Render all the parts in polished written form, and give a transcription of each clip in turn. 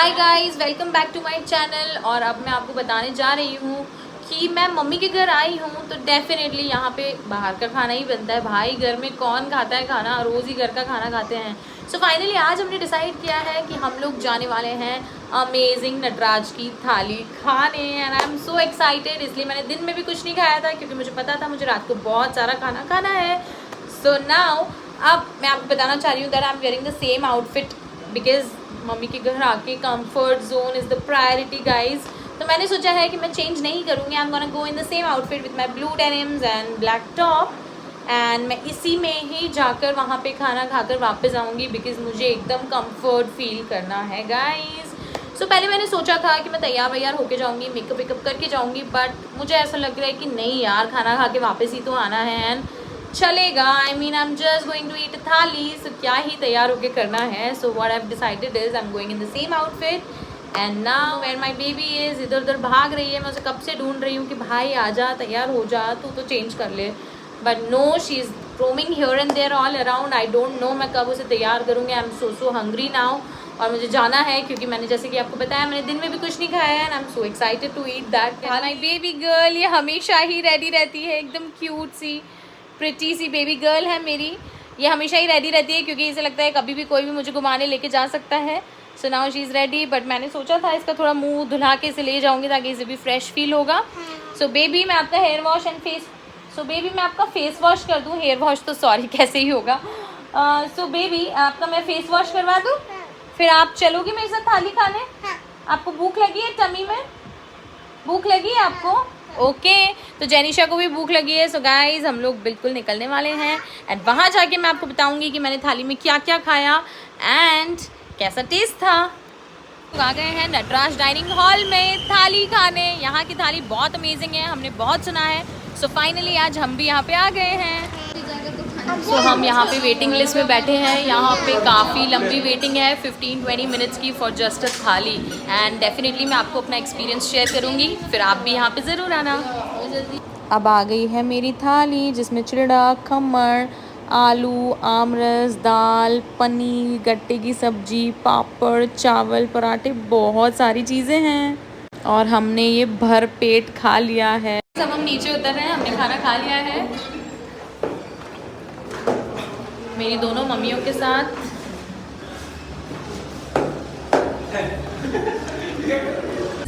Hi guys, welcome back to my channel. और अब मैं आपको बताने जा रही हूँ कि मैं मम्मी के घर आई हूँ तो डेफिनेटली यहाँ पे बाहर का खाना ही बनता है। भाई घर में कौन खाता है खाना, रोज़ ही घर का खाना खाते हैं। सो फाइनली आज हमने डिसाइड किया है कि हम लोग जाने वाले हैं अमेजिंग नटराज की थाली खाने। And I am so excited. इसलिए मैंने दिन में भी कुछ नहीं खाया था क्योंकि मुझे पता था मुझे रात को बहुत सारा खाना खाना है। सो नाउ अब मैं आपको बताना चाह रही हूँ that I am wearing the same outfit because mummy के घर आके comfort zone is the priority guys. तो मैंने सोचा है कि मैं चेंज नहीं करूँगी। I am gonna go in the same outfit with my blue denims and black top and मैं इसी में ही जाकर वहाँ पे खाना खाकर वापस आऊँगी बिकॉज मुझे एकदम कंफर्ट फील करना है गाइज। सो पहले मैंने सोचा था कि मैं तैयार वैयार होके जाऊँगी, मेकअप वेकअप करके जाऊँगी, बट मुझे ऐसा लग रहा है कि नहीं यार, खाना खा के वापस ही तो आना है एंड चलेगा। I mean I am just going to eat thali, so क्या ही तैयार होके करना है। So what I have decided is I am going in the same outfit and now where my baby is इधर उधर भाग रही है। मैं उसे कब से ढूंढ रही हूँ कि भाई आजा, तैयार हो जा, तू तो चेंज कर ले, but no, she is roaming here and there all around. I don't know मैं कब उसे तैयार करूँगी। I am so hungry now और मुझे जाना है क्योंकि मैंने जैसे कि आपको बताया मैंने दिन में भी कुछ नहीं खाया है and I am so excited to eat that. My baby girl ये हमेशा ही रेडी रहती है, एकदम क्यूट सी प्रिटी सी बेबी गर्ल है मेरी। ये हमेशा ही रेडी रहती है क्योंकि इसे लगता है कभी भी कोई भी मुझे घुमाने लेके जा सकता है। So now she is ready, but मैंने सोचा था इसका थोड़ा मुंह धुला के इसे ले जाऊंगी ताकि इसे भी फ्रेश फील होगा। सो बेबी मैं आपका hair wash and face baby मैं आपका फेस वॉश कर दूँ, हेयर वॉश तो सॉरी कैसे ही होगा। सो बेबी आपका मैं फेस वॉश करवा दूँ, फिर आप चलोगी मेरे साथ थाली खाने। आपको भूख लगी है, टमी में भूख लगी है आपको? ओके तो जेनिशा को भी भूख लगी है। सो गाइज हम लोग बिल्कुल निकलने वाले हैं एंड वहाँ जाके मैं आपको बताऊंगी कि मैंने थाली में क्या क्या खाया एंड कैसा टेस्ट था। तो आ गए हैं नटराज डाइनिंग हॉल में थाली खाने। यहाँ की थाली बहुत अमेजिंग है, हमने बहुत सुना है। सो फाइनली आज हम भी यहाँ पे आ गए हैं। सो हम यहाँ पे वेटिंग लिस्ट में बैठे हैं। यहाँ पे काफ़ी लंबी वेटिंग है, 15-20 मिनट्स की फॉर जस्ट अ थाली एंड डेफिनेटली मैं आपको अपना एक्सपीरियंस शेयर करूँगी, फिर आप भी यहाँ पे ज़रूर आना। अब आ गई है मेरी थाली जिसमें चिड़ा, खम्मण, आलू, आमरस, दाल, पनीर, गट्टे की सब्जी, पापड़, चावल, पराठे, बहुत सारी चीज़ें हैं और हमने ये भर पेट खा लिया है। सब हम नीचे उतर रहे हैं, हमने खाना खा लिया है मेरी दोनों मम्मियों के साथ।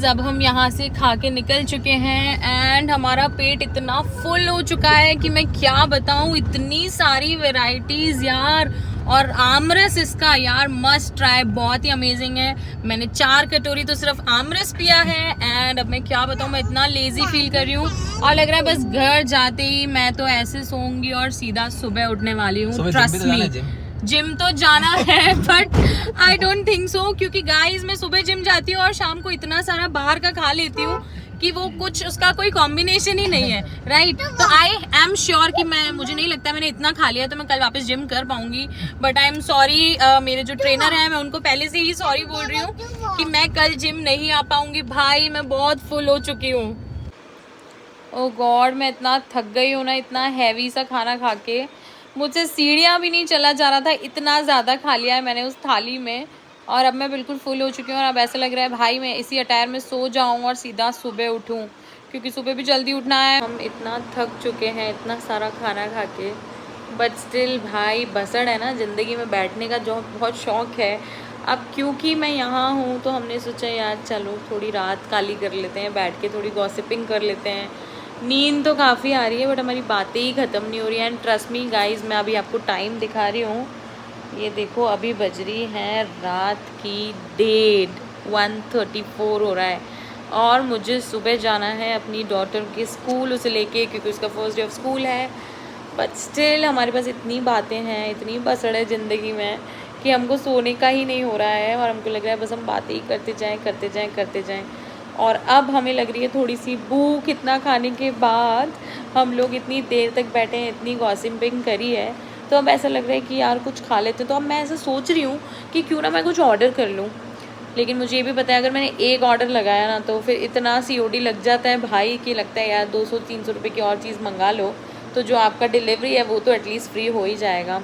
अब हम यहाँ से खा के निकल चुके हैं एंड हमारा पेट इतना फुल हो चुका है कि मैं क्या बताऊँ, इतनी सारी वैरायटीज़ यार। और आमरस इसका यार मस्ट ट्राई, बहुत ही अमेजिंग है। मैंने 4 कटोरी तो सिर्फ आमरस पिया है एंड अब मैं क्या बताऊँ, मैं इतना लेजी फील कर रही हूँ और लग रहा है बस घर जाते ही मैं तो ऐसे सोऊंगी और सीधा सुबह उठने वाली हूँ। ट्रस्ट मी, जिम तो जाना है but I don't think so क्योंकि गाइस मैं सुबह जिम जाती हूँ और शाम को इतना सारा बाहर का खा लेती हूँ कि वो कुछ उसका कोई कॉम्बिनेशन ही नहीं है, राइट। तो आई एम श्योर कि मुझे नहीं लगता मैंने इतना खा लिया तो मैं कल वापस जिम कर पाऊंगी, बट आई एम सॉरी। मेरे जो ट्रेनर है मैं उनको पहले से ही सॉरी बोल रही हूँ कि मैं कल जिम नहीं आ पाऊंगी। भाई मैं बहुत फुल हो चुकी हूँ। ओह गॉड मैं इतना थक गई हूँ ना, इतना हैवी सा खाना खा के मुझसे सीढ़ियाँ भी नहीं चला जा रहा था, इतना ज़्यादा खा लिया है मैंने उस थाली में और अब मैं बिल्कुल फुल हो चुकी हूँ। और अब ऐसा लग रहा है भाई मैं इसी अटायर में सो जाऊँ और सीधा सुबह उठूँ क्योंकि सुबह भी जल्दी उठना है। हम इतना थक चुके हैं इतना सारा खाना खा के, बट स्टिल भाई बसड़ है ना ज़िंदगी में, बैठने का जो बहुत शौक़ है। अब क्योंकि मैं यहाँ हूँ तो हमने सोचा यार चलो थोड़ी रात काली कर लेते हैं, बैठ के थोड़ी गॉसिपिंग कर लेते हैं। नींद तो काफ़ी आ रही है बट हमारी बातें ही ख़त्म नहीं हो रही हैं। एंड ट्रस्ट मी गाइस मैं अभी आपको टाइम दिखा रही हूँ, ये देखो अभी बज रही है रात की 1:34 हो रहा है और मुझे सुबह जाना है अपनी डॉटर के स्कूल उसे लेके क्योंकि उसका फर्स्ट डे ऑफ स्कूल है। बट स्टिल हमारे पास इतनी बातें हैं, इतनी बसड़ है ज़िंदगी में कि हमको सोने का ही नहीं हो रहा है और हमको लग रहा है बस हम बातें ही करते जाएँ। और अब हमें लग रही है थोड़ी सी भूख, इतना खाने के बाद हम लोग इतनी देर तक बैठे हैं, इतनी गॉसिपिंग करी है तो अब ऐसा लग रहा है कि यार कुछ खा लेते। तो अब मैं ऐसा सोच रही हूँ कि क्यों ना मैं कुछ ऑर्डर कर लूँ, लेकिन मुझे ये भी पता है अगर मैंने एक ऑर्डर लगाया ना तो फिर इतना COD लग जाता है भाई कि लगता है यार 200-300 रुपये की और चीज़ मंगा लो तो जो आपका डिलीवरी है वो तो एटलीस्ट फ्री हो ही जाएगा।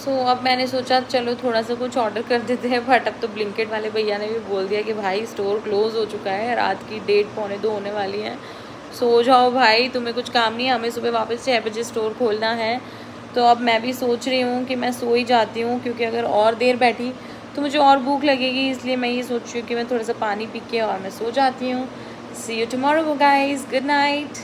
सो अब मैंने सोचा चलो थोड़ा सा कुछ ऑर्डर कर देते हैं, बट अब तो ब्लिंकिट वाले भैया ने भी बोल दिया कि भाई स्टोर क्लोज़ हो चुका है, रात की 1:30 पौने 2 होने वाली हैं, सो जाओ भाई, तुम्हें कुछ काम नहीं है, हमें सुबह वापस 6 बजे स्टोर खोलना है। तो अब मैं भी सोच रही हूँ कि मैं सो ही जाती हूँ, क्योंकि अगर और देर बैठी तो मुझे और भूख लगेगी, इसलिए मैं ये सोच रही हूँ कि मैं थोड़ा सा पानी पी के और मैं सो जाती हूँ। See you tomorrow guys, good night.